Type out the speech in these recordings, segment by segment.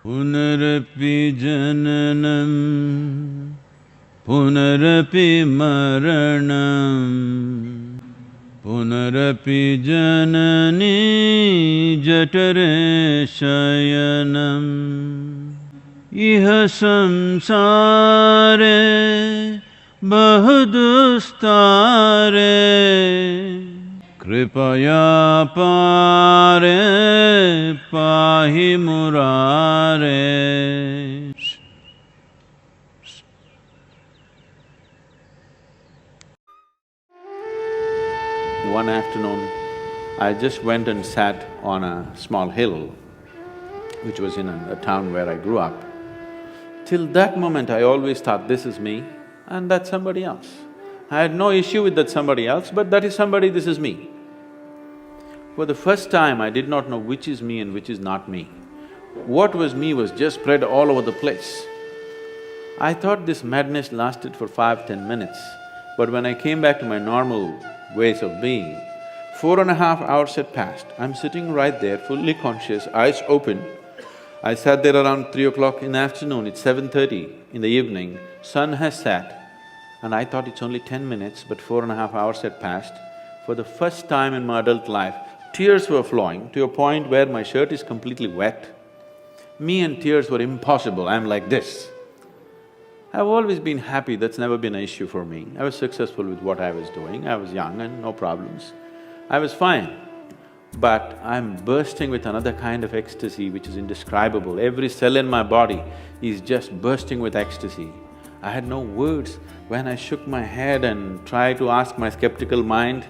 Punarapi jananam, punarapi maranam, punarapi janani jatare shayanam. Iha samsare bahudustare, kripaya pare pahi murare. One afternoon, I just went and sat on a small hill, which was in a town where I grew up. Till that moment, I always thought, this is me and that's somebody else. I had no issue with that somebody else, but that is somebody, this is me. For the first time, I did not know which is me and which is not me. What was me was just spread all over the place. I thought this madness lasted for 5–10 minutes, but when I came back to my normal ways of being, 4.5 hours had passed. I'm sitting right there, fully conscious, eyes open. I sat there around 3 o'clock in the afternoon, it's 7:30 in the evening, sun has set, and I thought it's only 10 minutes, but 4.5 hours had passed. For the first time in my adult life, tears were flowing to a point where my shirt is completely wet. Me and tears were impossible, I'm like this. I've always been happy, that's never been an issue for me. I was successful with what I was doing, I was young and no problems. I was fine. But I'm bursting with another kind of ecstasy which is indescribable. Every cell in my body is just bursting with ecstasy. I had no words. When I shook my head and tried to ask my skeptical mind,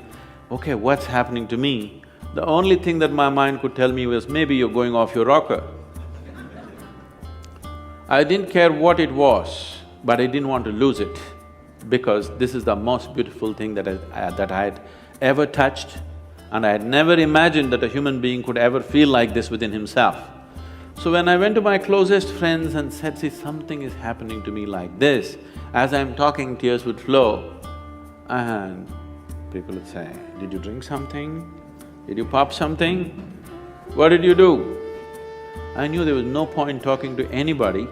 okay, what's happening to me? The only thing that my mind could tell me was, maybe you're going off your rocker. I didn't care what it was, but I didn't want to lose it, because this is the most beautiful thing that I had ever touched, and I had never imagined that a human being could ever feel like this within himself. So when I went to my closest friends and said, see, something is happening to me like this, as I'm talking, tears would flow, and people would say, did you drink something? Did you pop something? What did you do? I knew there was no point talking to anybody,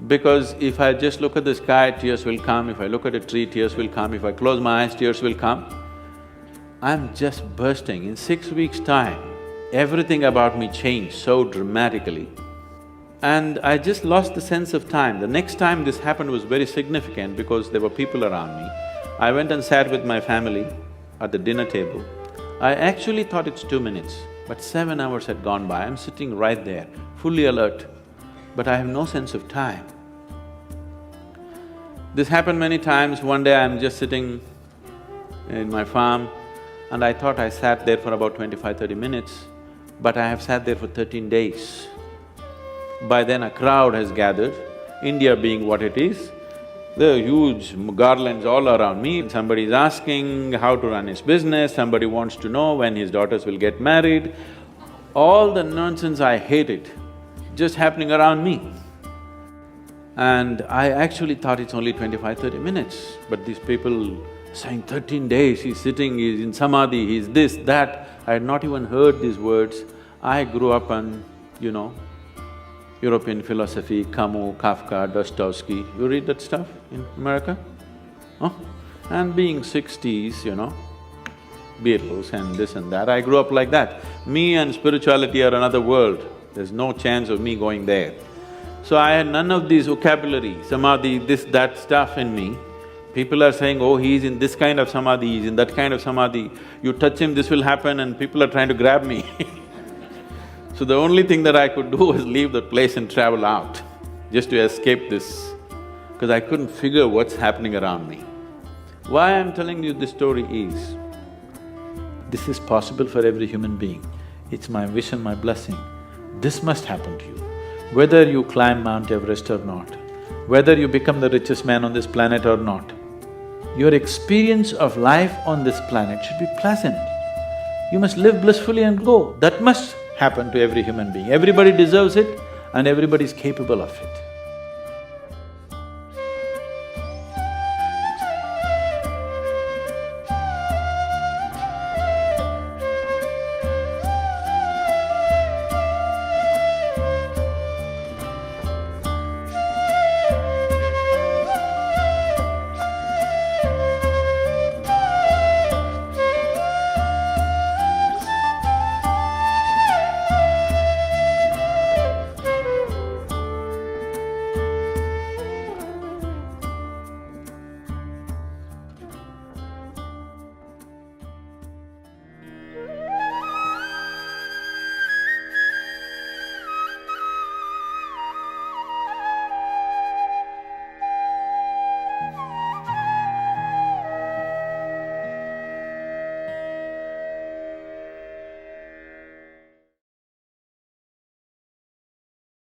because if I just look at the sky, tears will come, if I look at a tree, tears will come, if I close my eyes, tears will come. I'm just bursting. In 6 weeks' time, everything about me changed so dramatically. And I just lost the sense of time. The next time this happened was very significant because there were people around me. I went and sat with my family at the dinner table. I actually thought it's 2 minutes, but 7 hours had gone by. I'm sitting right there, fully alert, but I have no sense of time. This happened many times. One day I'm just sitting in my farm, and I thought I sat there for about 25–30 minutes, but I have sat there for 13 days. By then a crowd has gathered, India being what it is, there are huge garlands all around me. Somebody is asking how to run his business, somebody wants to know when his daughters will get married. All the nonsense, I hate it, just happening around me. And I actually thought it's only 25–30 minutes, but these people saying 13 days, he's sitting, he's in samadhi, he's this, that. I had not even heard these words. I grew up on, European philosophy, Camus, Kafka, Dostoevsky. You read that stuff in America? Huh? And being 60s, Beatles and this and that, I grew up like that. Me and spirituality are another world, there's no chance of me going there. So I had none of these vocabulary, samadhi, this, that stuff in me. People are saying, oh, he's in this kind of samadhi, he's in that kind of samadhi, you touch him, this will happen, and people are trying to grab me. So the only thing that I could do was leave the place and travel out, just to escape this, because I couldn't figure what's happening around me. Why I'm telling you this story is, this is possible for every human being. It's my wish and my blessing. This must happen to you. Whether you climb Mount Everest or not, whether you become the richest man on this planet or not, your experience of life on this planet should be pleasant. You must live blissfully and go. That must happen to every human being. Everybody deserves it and everybody is capable of it.